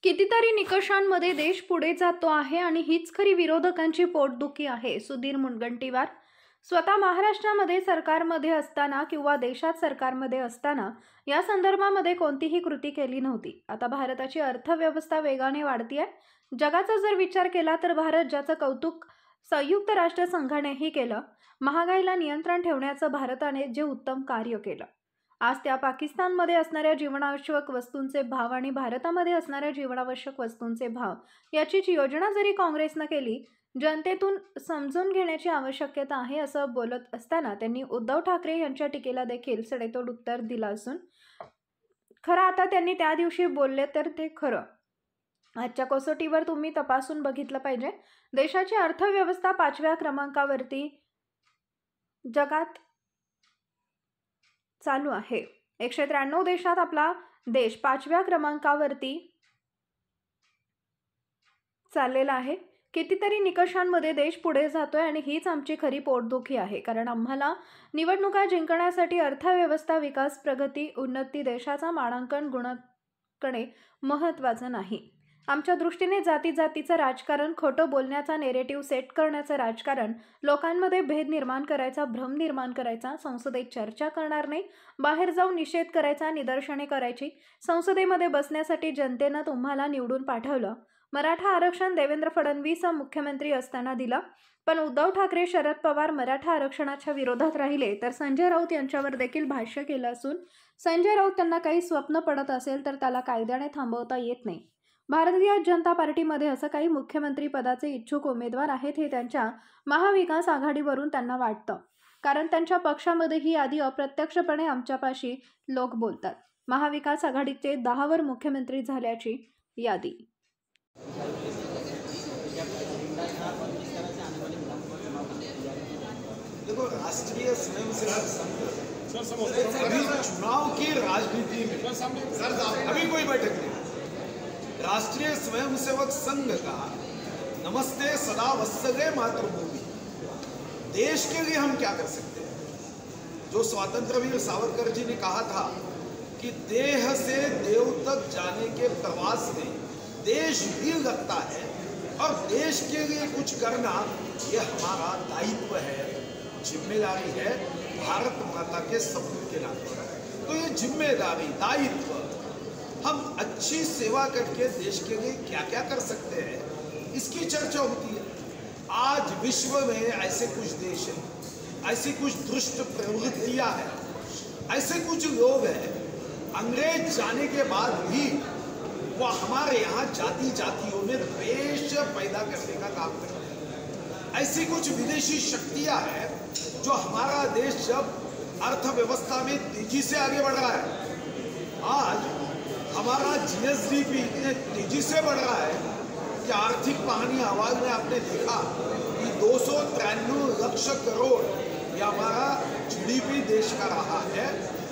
कितीतरी निकषांमध्ये देश पुढे जातो आहे आणि हीच खरी विरोधकांची पोटदुखी आहे. सुधीर मुनगंटीवार स्वतः महाराष्ट्रामध्ये सरकारमध्ये असताना किंवा देशात सरकारमध्ये असताना या संदर्भामध्ये कोणतीही कृती केली नव्हती. आता भारताची अर्थव्यवस्था वेगाने वाढतीये. जगाचा जर विचार केला तर भारत, ज्याचं कौतुक संयुक्त राष्ट्र संघानेही केलं, महागाईला नियंत्रण ठेवण्याचं भारताने जे उत्तम कार्य केलं, आज त्या पाकिस्तानमध्ये असणाऱ्या जीवनावश्यक वस्तूंचे भाव आणि भारतामध्ये असणाऱ्या जीवनावश्यक वस्तूंचे भाव याचीच योजना जरी काँग्रेसनं केली, जनतेतून समजून घेण्याची आवश्यकता आहे असं बोलत असताना त्यांनी उद्धव ठाकरे यांच्या टीकेला देखील सडेतोड उत्तर दिलं असून खरं आता त्यांनी त्या दिवशी बोलले तर ते खरं आजच्या कसोटीवर तुम्ही तपासून बघितलं पाहिजे. देशाची अर्थव्यवस्था 5व्या क्रमांकावरती जगात चालू आहे. 193 देशात आपला देश 5व्या क्रमांकावरती चाललेला आहे. कितीतरी निकषांमध्ये देश पुढे जातोय आणि हीच आमची खरी पोटदुखी आहे. कारण आम्हाला निवडणुका जिंकण्यासाठी अर्थव्यवस्था, विकास, प्रगती, उन्नती, देशाचा मानांकन गुणांकने महत्त्वाचं नाही. आमच्या दृष्टीने जातीचं राजकारण, खोटं बोलण्याचा नेरेटिव्ह सेट करण्याचं राजकारण, लोकांमध्ये भेद निर्माण करायचा, भ्रम निर्माण करायचा, संसदेत चर्चा करणार नाही, बाहेर जाऊन निषेध करायचा, निदर्शने करायची, संसदेमध्ये बसण्यासाठी जनतेनं तुम्हाला निवडून पाठवलं, मराठा आरक्षण देवेंद्र फडणवीस मुख्यमंत्री असताना दिला, पण उद्धव ठाकरे, शरद पवार मराठा आरक्षणाच्या विरोधात राहिले, तर संजय राऊत यांच्यावर देखील भाष्य केलं असून संजय राऊत त्यांना काही स्वप्न पडत असेल तर त्याला कायद्याने थांबवता येत नाही. भारतीय जनता पार्टीमध्ये असं काही मुख्यमंत्री पदाचे इच्छुक उमेदवार आहेत हे त्यांच्या महाविकास आघाडीवरून त्यांना वाटतं. कारण त्यांच्या पक्षामध्येही आधी अप्रत्यक्षपणे आमच्यापाशी लोक बोलतात. महाविकास आघाडीचे 10 वर मुख्यमंत्री झाल्याची यादी. देखो, राष्ट्रीय स्वयंसेवक संघ अभी चुनाव की राजनीति में अभी कोई बैठक नहीं. राष्ट्रीय स्वयंसेवक संघ का नमस्ते सदा वत्सले मातृभूमि, देश के लिए हम क्या कर सकते हैं. जो स्वातंत्रवीर सावरकर जी ने कहा था कि देह से देव तक जाने के प्रवास में देश भी लगता है और देश के लिए कुछ करना ये हमारा दायित्व है, जिम्मेदारी है भारत माता के सपूत के नाते. तो ये जिम्मेदारी, दायित्व, हम अच्छी सेवा करके देश के लिए क्या क्या कर सकते हैं, इसकी चर्चा होती है. आज विश्व में ऐसे कुछ देश हैं, ऐसी कुछ दुष्ट प्रवृत्तियां हैं, ऐसे कुछ लोग हैं, अंग्रेज जाने के बाद भी वो हमारे यहाँ जातियों में द्वेष पैदा करने का काम करते हैं. ऐसी कुछ विदेशी शक्तियां हैं जो हमारा देश जब अर्थव्यवस्था में तेजी से आगे बढ़ रहा है, आज हमारा जीएसडीपी इतने तेजी से बढ़ रहा है कि आर्थिक कहानी आवाज में आपने देखा कि 293 लाख करोड़ ये हमारा जीडीपी देश का रहा है.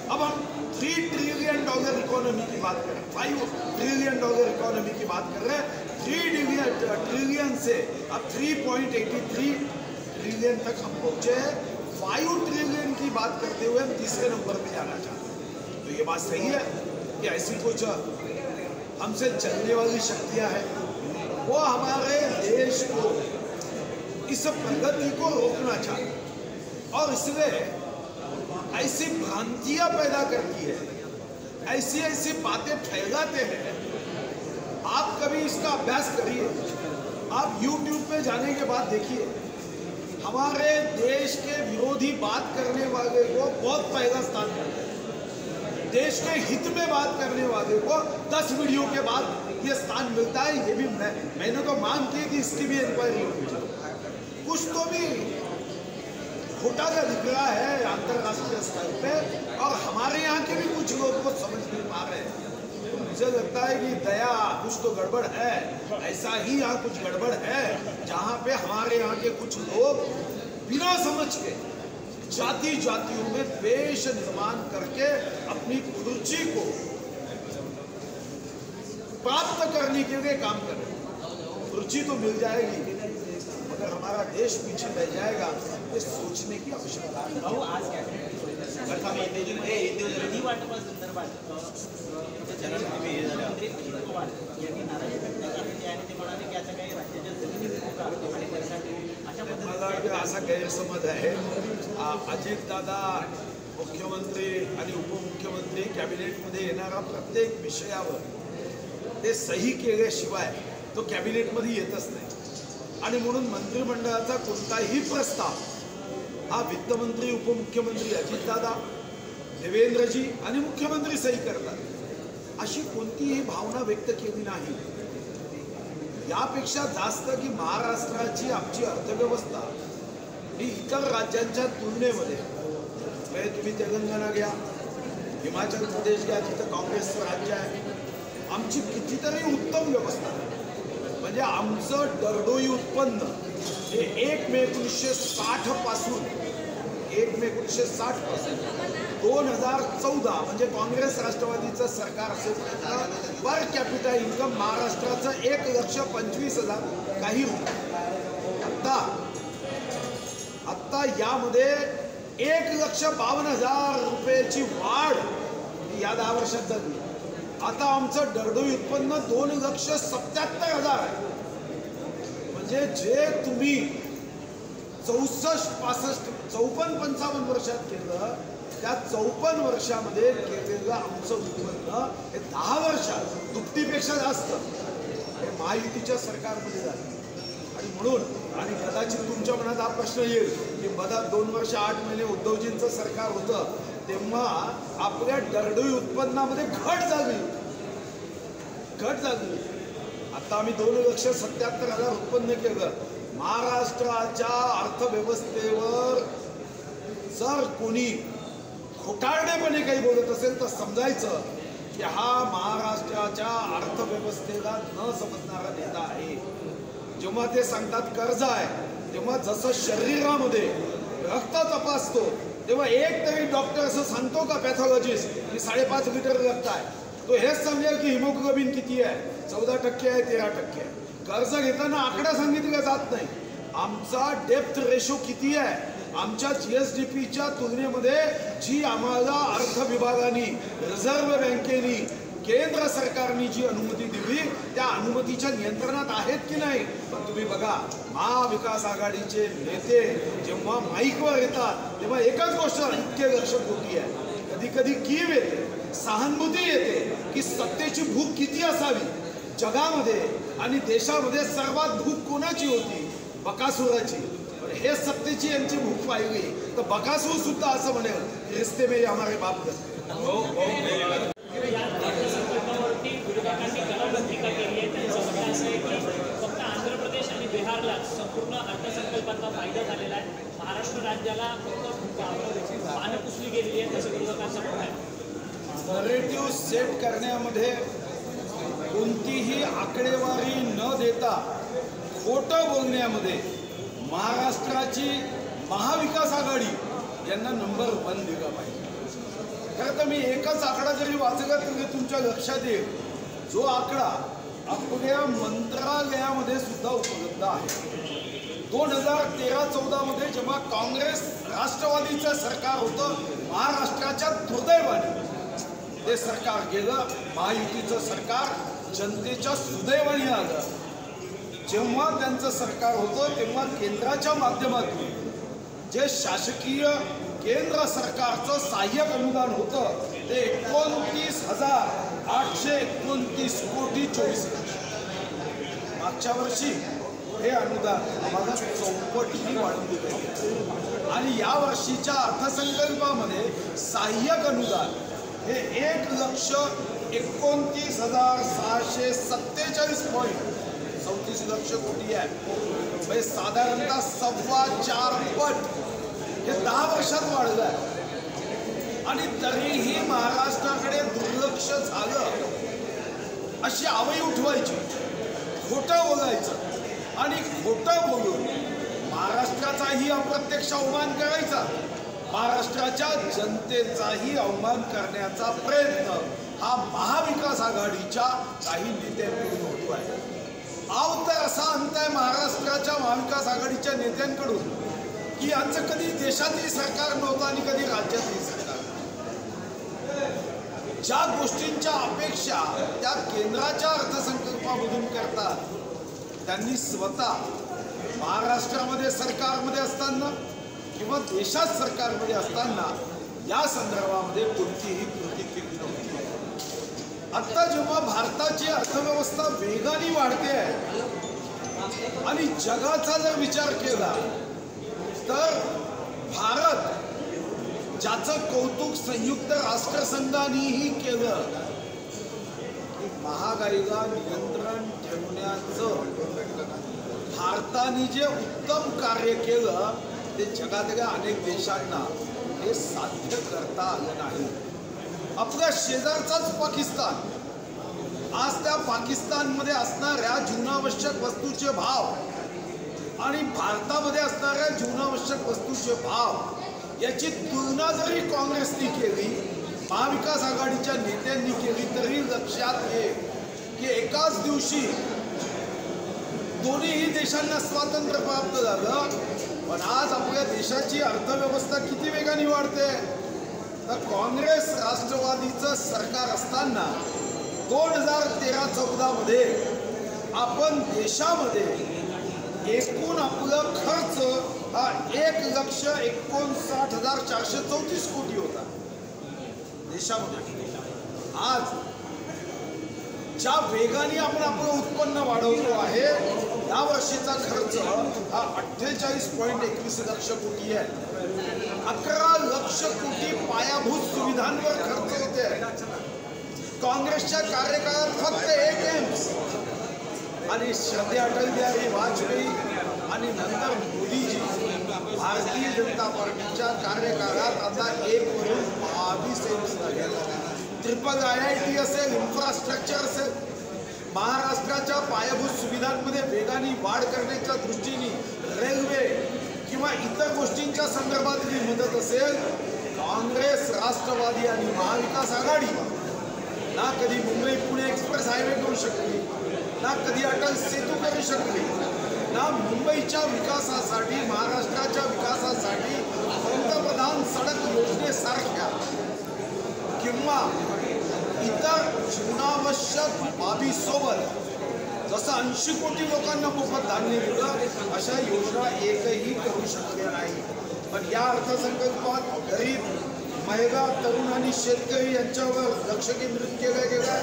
अब हम $3 ट्रिलियन इकोनॉमी की बात कर रहे हैं, $5 ट्रिलियन इकोनॉमी की बात कर रहे हैं. 3 ट्रिलियन से अब 3.83 ट्रिलियन तक हम पहुंचे हैं. 5 ट्रिलियन की बात करते हुए हम तीसरे नंबर पे जाना चाहते हैं. तो ये बात सही है कि ऐसी कुछ हमसे चलने वाली शक्तियां हैं, वो हमारे देश को, इस प्रगति को रोकना चाहते हैं और इसलिए ऐसी भ्रांतियां पैदा करती है, ऐसी बातें फैलाते हैं. आप कभी इसका अभ्यास करिए, आप YouTube पे जाने के बाद देखिए, हमारे देश के विरोधी बात करने वाले को बहुत पहला स्थान मिलता है. देश के हित में बात करने वाले को 10 वीडियो के बाद ये स्थान मिलता है. ये भी मैंने तो मांग की कि इसकी भी इंक्वायरी होनी चाहिए. कुछ तो भी घोटाला दिख रहा है अंतरराष्ट्रीय स्तर पे और हमारे यहाँ के भी कुछ लोग को समझ नहीं पा रहे हैं. तो मुझे लगता है कि दया, कुछ तो गड़बड़ है. ऐसा ही यहाँ कुछ गड़बड़ है जहाँ पे हमारे यहाँ के कुछ लोग बिना समझ के जातियों में द्वेष निर्माण करके अपनी कुर्सी को प्राप्त करने के लिए काम कर रहे हैं. कुर्सी तो मिल जाएगी मगर हमारा देश पीछे रह जाएगा, ये सोचने की आवश्यकता है. आज क्या वाटपासंदर्भात असा गैरसमज आहे अजितदादा मुख्यमंत्री आणि उपमुख्यमंत्री कॅबिनेटमध्ये येणारा प्रत्येक विषयावर ते सही केल्याशिवाय तो कॅबिनेटमध्ये येतच नाही आणि म्हणून मंत्रिमंडळाचा कोणताही प्रस्ताव हा वित्तमंत्री उपमुख्यमंत्री अजितदादा देवेंद्रजी आणि मुख्यमंत्री सही करतात अशी कोणतीही भावना व्यक्त केली नाही। यापेक्षा जास्त की महाराष्ट्राची आमची अर्थव्यवस्था ही इतर राज्यांच्या तुलनेमध्ये तुम्ही तेलंगणा घ्या, हिमाचल प्रदेश घ्या, जिथं काँग्रेसचं राज्य आहे, आमची कितीतरी उत्तम व्यवस्था आहे। म्हणजे आमचं दरडोई उत्पन्न हे 1 मे 1960 पासून 1 मे 1960 पासून 2014 म्हणजे काँग्रेस राष्ट्रवादीचं सरकार असेपर्यंत पर कॅपिटा इन्कम महाराष्ट्राचं 1,25,000 काही रुपये। आत्ता यामध्ये 1,52,000 रुपयाची वाढ या 10 वर्षात झाली। आता आमचं दरडोई उत्पन्न 2,77,000 आहे। म्हणजे जे तुम्ही 64, 65, 54, 55 वर्षात केलं त्या 54 वर्षामध्ये केलेलं आमचं उत्पन्न हे 10 वर्षात दुपटीपेक्षा जास्त हे महायुतीच्या सरकारमध्ये झालं। आणि म्हणून आणि कदाचित तुमच्या मनात हा प्रश्न येईल की मधात 2 वर्ष 8 महिने उद्धवजींचं सरकार होतं तेव्हा आपल्या दरडोई उत्पन्नामध्ये घट झाली। आता आम्ही 2,77,000 उत्पन्न केलं। महाराष्ट्राच्या अर्थव्यवस्थेवर जर कोणी खोटारडेपणे काही बोलत असेल तर समजायचं की हा महाराष्ट्राच्या अर्थव्यवस्थेला न समजणारा नेता आहे। जेव्हा ते सांगतात कर्ज आहे तेव्हा जसं शरीरामध्ये रक्त तपासतो तेव्हा एक तरी डॉक्टर असं सांगतो का पॅथॉलॉजिस्ट की 5.5 लिटर रक्त आहे, तो हेच समजेल की हिमोग्लोबिन किती आहे, 14% आहे 13% आहे। कर्ज घेताना आकडा सांगितला जात नाही, आमचा डेप्थ रेशो किती आहे, आमच्या GSDPच्या तुलनेमध्ये जी आम्हाला अर्थ विभागाने रिझर्व्ह बँकेने केंद्र सरकारने जी अनुमती दिली त्या अनुमतीच्या नियंत्रणात आहेत की नाही। पण तुम्ही बघा महाविकास आघाडीचे नेते जेव्हा माईकवर येतात तेव्हा एकच गोष्ट इतके लक्षपोटी आहे, कधी कधी कीव येते, सहानुभूती येते की सत्तेची भूक किती असावी जगामध्ये आणि देशामध्ये सर्वात भूक कोणाची होती, बकासुराची। पण हे सत्तेची यांची भूक पाहिली तर बकासूर सुद्धा असं म्हणेल रिश्ते में हमारे बाप करते। फक्त आंध्र प्रदेश आणि बिहारला संपूर्ण अर्थसंकल्पाचा फायदा झालेला आहे, महाराष्ट्र राज्याला फक्त पानं पुसली गेलेली आहे असं विरोधकांचं म्हणणं आहे। नरेटिव्ह सेट करण्यामध्ये कोणतीही आकडेवारी न देता खोटं बोलण्यामध्ये महाराष्ट्राची महाविकास आघाडी यांना नंबर 1 दिला पाहिजे। खरं तर मी एकच आकडा जरी वाचला तरी तुमच्या लक्षात येईल, जो आकडा आपल्या मंत्रालयामध्ये सुद्धा उपलब्ध आहे। 2013-14 मध्ये जेव्हा काँग्रेस राष्ट्रवादीचं सरकार होतं महाराष्ट्राच्या दुर्दैवाने ते सरकार गेलं, महायुतीचं सरकार जनतेच्या सुदैवाने आलं। जेव्हा त्यांचं सरकार होतं तेव्हा केंद्राच्या माध्यमातून जे शासकीय केंद्र सरकारचं सहाय्यक अनुदान होतं ते 29,829 कोटी 24 लाख। मागच्या वर्षी हे अनुदान आम्हाला 4पटीने वाढवून दिले आणि या वर्षीच्या अर्थसंकल्पामध्ये सहाय्यक अनुदान हे 1,29,647.34 लक्ष कोटी आहे। म्हणजे साधारणतः 4.25 पट हे 10 वर्षात वाढलं आहे आणि तरीही महाराष्ट्राकडे दुर्लक्ष झालं अशी आवई उठवायची, खोटं बोलायचं आणि खोटं बोलून महाराष्ट्राचाही अप्रत्यक्ष अवमान करायचा, महाराष्ट्राच्या जनतेचाही अवमान करण्याचा प्रयत्न हा महाविकास आघाडीच्या काही नेत्यांकडून होतो आहे। आव तर असा अंत आहे महाराष्ट्राच्या महाविकास आघाडीच्या नेत्यांकडून की यांचं कधी देशातही सरकार नव्हतं आणि कधी राज्यातही सरकार नव्हतं। ज्या गोष्टींच्या अपेक्षा त्या केंद्राच्या अर्थसंकल्पामधून करतात त्यांनी स्वतः महाराष्ट्रामध्ये सरकारमध्ये असताना किंवा देशात सरकारमध्ये असताना या संदर्भामध्ये कोणतीही कृती केली नव्हती. आता जेव्हा भारताची अर्थव्यवस्था वेगाने वाढते आहे आणि जगाचा जर विचार केला तर भारत ज्याचं कौतुक संयुक्त राष्ट्रसंघानेही केलं की महागाईला नियंत्रण ठेवण्याचं भारताने जे उत्तम कार्य केलं ते जगातल्या अनेक देशांना हे साध्य करता आलं नाही. आपल्या शेजारचाच पाकिस्तान, आज त्या पाकिस्तानमध्ये असणाऱ्या जीवनावश्यक वस्तूचे भाव आणि भारतामध्ये असणाऱ्या जीवनावश्यक वस्तूचे भाव याची तुलना जरी काँग्रेसने केली, महाविकास आघाडीच्या नेत्यांनी केली, तरी लक्षात येईल की एकाच दिवशी दोन्हीही देशांना स्वातंत्र्य प्राप्त झालं. पण आज आपल्या देशाची अर्थव्यवस्था किती वेगाने वाढते. तर काँग्रेस राष्ट्रवादीचं सरकार असताना 2013-14 मध्ये आपण देशामध्ये एकूण आपलं खर्च हा 1,59,434 कोटी होता देशामध्ये. आज ज्या वेगाने आपण आपलं उत्पन्न वाढवतो आहे, या वर्षीचा खर्च हा 48.21 लक्ष कोटी आहे. 11 लक्ष कोटी पायाभूत सुविधांवर खर्च होते. काँग्रेसच्या कार्यकाळात फक्त एक एम्स आणि श्रद्धे अटल बिहारी वाजपेयी आणि नंतर मोदीजी भारतीय जनता पार्टीच्या कार्यकाळात आता 1 वरून 22 एम्स झाले. ट्रिपल IIT असेल, इन्फ्रास्ट्रक्चर असेल, महाराष्ट्राच्या पायाभूत सुविधांमध्ये वेगाने वाढ करण्याच्या दृष्टीने रेल्वे किंवा इतर गोष्टींच्या संदर्भातली मदत असेल, काँग्रेस राष्ट्रवादी आणि महाविकास आघाडी ना कधी मुंबई पुणे एक्सप्रेस हायवे करू शकली, ना कधी अटल सेतू करू शकली, ना मुंबईच्या विकासासाठी, महाराष्ट्राच्या विकासासाठी पंतप्रधान सडक योजनेसारख्या किंवा इतर जीवनावश्यक बाबीसोबत जसं 80 कोटी लोकांना मोफत धान्य दिलं, अशा योजना एकही करू शकल्या नाही. पण या अर्थसंकल्पात गरीब, महिला, तरुण आणि शेतकरी यांच्यावर लक्ष केंद्रित केलं गेलं.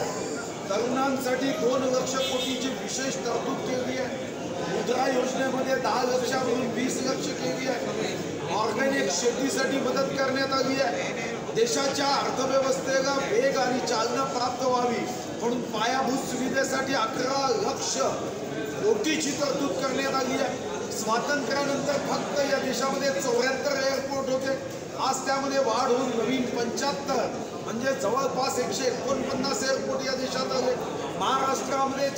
तरुणांसाठी 2 लक्ष कोटीची विशेष तरतूद केली आहे. मुद्रा योजनेमध्ये 10 लक्षावरून 20 लक्ष केली आहे. ऑर्गॅनिक शेतीसाठी मदत करण्यात आली आहे. देशाच्या अर्थव्यवस्थेला वेग आणि चालना प्राप्त व्हावी म्हणून पायाभूत सुविधेसाठी 11 लक्ष कोटीची तरतूद करण्यात आली आहे. स्वातंत्र्यानंतर फक्त या देशामध्ये 74 एअरपोर्ट होते. आज त्यामध्ये वाढ होऊन नवीन 75 म्हणजे जवळपास 149 एअरपोर्ट या देशात आले. महाराष्ट्रामध्ये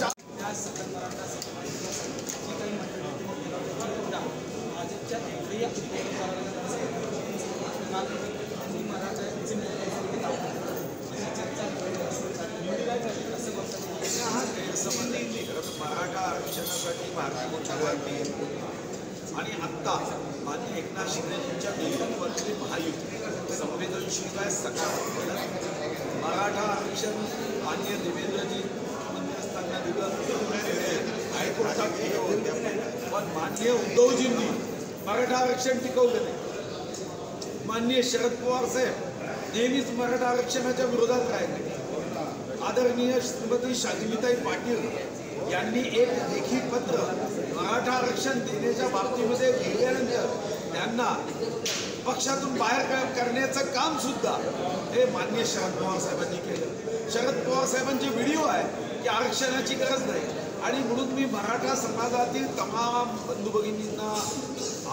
मराठा आरक्षणासाठी भारतीय जनता पार्टी आणि आत्ता माननीय एकनाथ शिंदेजींच्या नेतृत्वातील महायुती संवेदनशील आहे, सकारात्मक आहे. मराठा आरक्षण माननीय देवेंद्रजी मुख्यमंत्री असताना दिलं, हायकोर्टात दिलं होतं, पण माननीय उद्धवजींनी मराठा आरक्षण टिकवलं नाही. माननीय शरद पवार साहेब नेहमीच मराठा आरक्षणाच्या विरोधात राहिले. आदरणीय श्रीमती शालिनीताई पाटील यांनी एक लेखी पत्र मराठा आरक्षण देण्याच्या बाबतीमध्ये लिहिल्यानंतर त्यांना पक्षातून बाहेर करण्याचं काम सुद्धा हे माननीय शरद पवार साहेबांनी केलं. शरद पवार साहेबांचे व्हिडिओ आहे की आरक्षणाची गरज नाही, आणि म्हणून मी मराठा समाजातील तमाम बंधू भगिनींना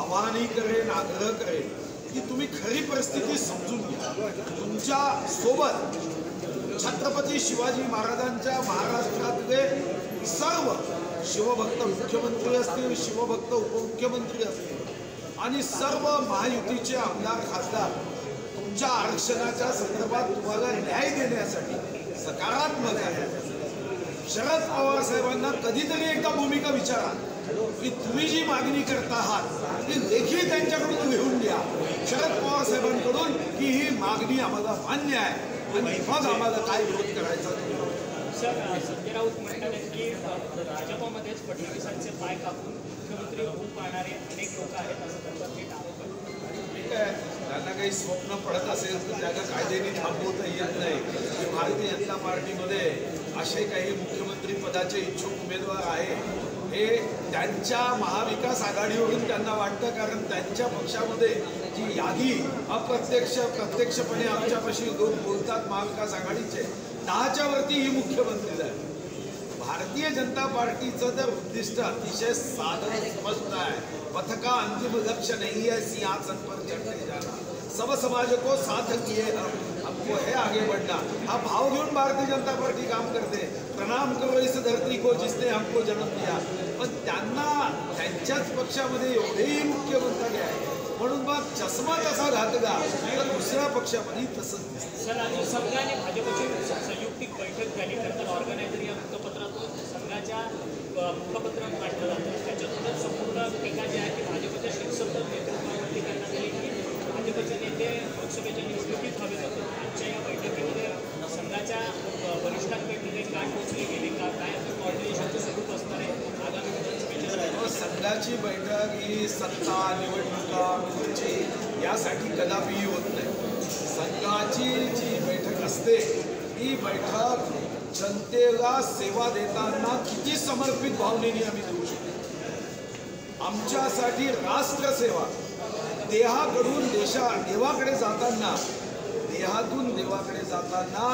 आवाहनही करेन, आग्रह करेन की तुम्ही खरी परिस्थिती समजून घ्या. तुमच्या सोबत छत्रपती शिवाजी महाराजांच्या महाराष्ट्रातले सर्व शिवभक्त मुख्यमंत्री असतील, शिवभक्त उपमुख्यमंत्री असतील आणि सर्व महायुतीचे आमदार खासदार तुमच्या आरक्षणाच्या संदर्भात तुम्हाला न्याय देण्यासाठी सकारात्मक आहे. शरद पवार साहेबांना कधीतरी एकदा भूमिका विचारा की तुम्ही जी मागणी करता आहात ती लेखी त्यांच्याकडून लिहून द्या शरद पवार साहेबांकडून की ही मागणी आम्हाला मान्य आहे आणि मग आम्हाला काय विरोध करायचा. सर, संजय राऊत म्हणतात की भाजपमध्येच फडणवीसांचे पाय कापून मुख्यमंत्री होऊ पाहणारे अनेक लोक आहेत असं त्यांचा थेट आरोप आहे. ठीक आहे, त्यांना काही स्वप्न पडत असेल तर त्याला कायद्याने थांबवता येत नाही. की भारतीय जनता पार्टीमध्ये असे काही मुख्यमंत्री पदाचे इच्छुक उमेदवार आहे, हे त्यांच्या महाविकास आघाडीवरून त्यांना वाटतं, कारण त्यांच्या पक्षामध्ये जी यादी प्रत्यक्षपणे आमच्यापाशी लोक बोलतात महाविकास आघाडीचे 10च्या वरती ही मुख्यमंत्री झाले. भारतीय जनता पार्टीचं तर उद्दिष्ट अतिशय साधं स्पष्ट आहे. पथ का अंतिम लक्ष्य नहीं है सिंहासन पर चढ़ते जाना, सब समाज को साथ किए हमको है आगे बढ़ना. हा भाव घेऊन भारतीय जनता पार्टी काम करते. प्रणाम करो इस धरती को जिसने हमको जन्म दिया. पण त्यांना त्यांच्याच पक्षामध्ये एवढेही मुख्यमंत्री आहे म्हणून मग चष्मा तसा घातला तर दुसऱ्या पक्षामध्ये तसंच दिसतं. सर, आज संघाने भाजपची संयुक्तिक बैठक झाली. नंतर ऑर्गनायझर या वृत्तपत्रातून संघाच्या मुखपत्रात मांडलं जातं. त्याच्यातूनच संपूर्ण टीका जी आहे ती भाजपच्या शिवसंपर्क नेतृत्वावरती करण्यात आली की भाजपचे नेते लोकसभेच्या निवडणुकीत हवे जातात. आजच्या या बैठकीमध्ये संघाच्या वरिष्ठांकडे काय पोचले गेले का, काय कॉर्डिनेशनचं स्वरूप असणार आहे आगामी विधानसभेच्या? संघाची बैठक ही सत्ता, निवडणुका, खुर्ची यासाठी कदापिही होत नाही. संघाची जी बैठक असते ही बैठक जनतेला सेवा देताना किती समर्पित भावनेने आम्ही देऊ शकतो. आमच्यासाठी राष्ट्रसेवा, देहाकडून देवाकडे जाताना, देहातून देवाकडे जाताना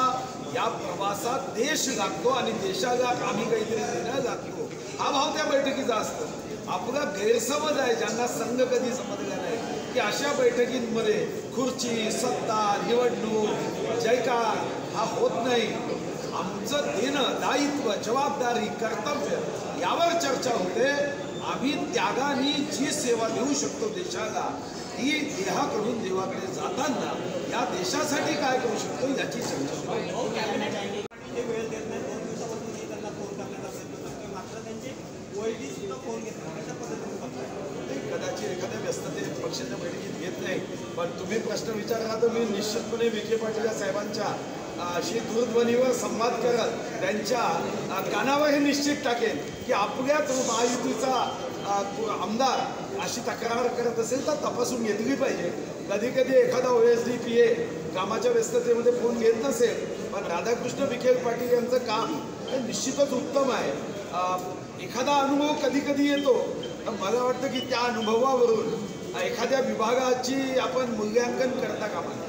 या प्रवासात देश लागतो आणि देशाला आम्ही काहीतरी देणं लागतो, हा भाव त्या बैठकीचा असतो. आपला गैरसमज आहे ज्यांना संघ कधी समजला नाही की अशा बैठकींमध्ये खुर्ची, सत्ता, निवडणूक, जयकार हा होत नाही. आमचं देणं, दायित्व, जबाबदारी, कर्तव्य यावर चर्चा होते. आम्ही त्यागाने जी सेवा देऊ शकतो देशाला, ती देहाकडून देवाकडे जाताना या देशासाठी काय करू शकतो याची चर्चा होते. कदाचित एखाद्या व्यस्ततेने पक्षाच्या बैठकीत घेत नाही, पण तुम्ही प्रश्न विचारला तर मी निश्चितपणे विखे पाटील साहेबांच्या अशी दूरध्वनीवर संवाद करत त्यांच्या कानावर हे निश्चित टाकेन की आपल्याच महायुतीचा आमदार अशी तक्रार करत असेल तर तपासून घेतली पाहिजे. कधी कधी एखादा OSDPA कामाच्या व्यस्ततेमध्ये फोन घेत नसेल, पण राधाकृष्ण विखे पाटील यांचं काम हे निश्चितच उत्तम आहे. एखादा अनुभव कधी कधी येतो, मला वाटतं की त्या अनुभवावरून एखाद्या विभागाची आपण मूल्यांकन करता कामा नये.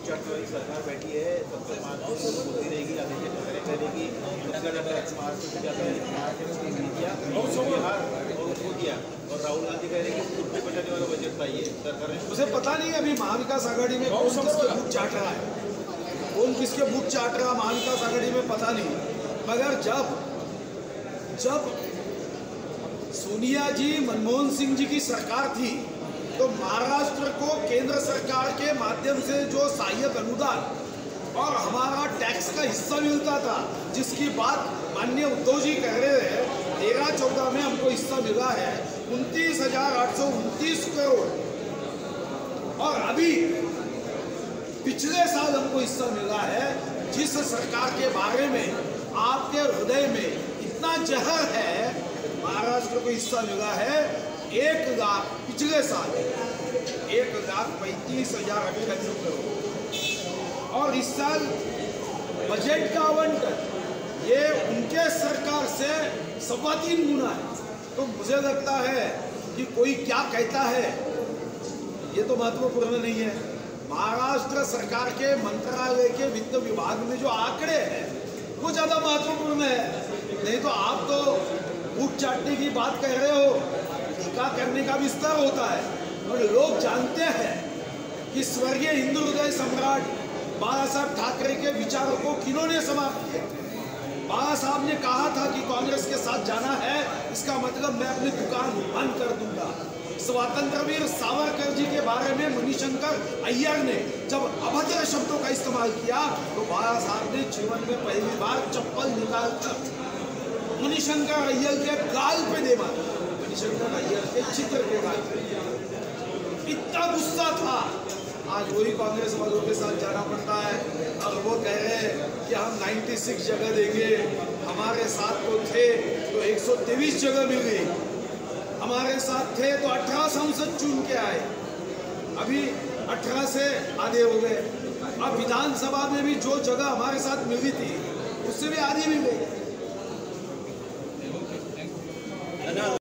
चार्ट वाली सरकार बैठी है, सबसे महत्वपूर्ण होती रहेगी, आदेश करेगी, उसका जब महाराष्ट्र से जाता है, महाराष्ट्र में किया बिहार और उसको किया, और राहुल गांधी कह रहे हैं कि कुछ भी बचाने वाला बजट चाहिए सरकार ने. मुझे पता नहीं अभी महाविकास आघाड़ी में कौन किसके बूथ चाट रहा है, कौन किसके बूथ चाट रहा महाविकास आघाड़ी में पता नहीं. मगर जब सोनिया जी, मनमोहन सिंह जी की सरकार थी तो महाराष्ट्र को केंद्र सरकार के माध्यम से जो सहायक अनुदान और हमारा टैक्स का हिस्सा मिलता था, जिसकी बात माननीय उद्धव जी कह रहे हैं, 13-14 में हमको हिस्सा मिला है 29,829 करोड़, और अभी पिछले साल हमको हिस्सा मिला है. जिस सरकार के बारे में आपके हृदय में इतना जहर है, महाराष्ट्र को हिस्सा मिला है 1 लाख, पिछले साल 1,35,000 करोड़, और इस साल बजट का आवंटन ये उनके सरकार से 3.25 गुना है. तो मुझे लगता है कि कोई क्या कहता है ये तो महत्वपूर्ण नहीं है. महाराष्ट्र सरकार के मंत्रालय के वित्त विभाग में जो आंकड़े हैं वो ज़्यादा महत्वपूर्ण है. नहीं तो आप तो बूथ चाटने की बात कह रहे हो, टीका करने का भी स्तर होता है, और लोग जानते हैं कि स्वर्गीय हिंदू हृदय सम्राट बाला साहब ठाकरे के विचारों को किन्होंने समाप्त किया. बाला साहब ने कहा था कि कांग्रेस के साथ जाना है, इसका मतलब मैं अपनी दुकान बंद कर दूंगा. स्वातंत्रवीर सावरकर जी के बारे में मणिशंकर अय्यर ने जब अभद्र शब्दों का इस्तेमाल किया तो बाला साहब ने जीवन में पहली बार चप्पल निकालकर मणिशंकर अय्यर के गाल पे दे मारा. मणिशंकर अय्यर के चित्र के गाल पे इतना गुस्सा था. आज वही कांग्रेस वालों के साथ जाना पड़ता है और वो कह रहे हैं कि हम 96 जगह देंगे, हमारे साथ तो थे तो 123 जगह मिल गई, हमारे साथ थे तो 18 सांसद चुन के आए, अभी 18 से आधे हो गए। अब विधानसभा में भी जो जगह हमारे साथ मिली थी उससे भी आधी मिल गई।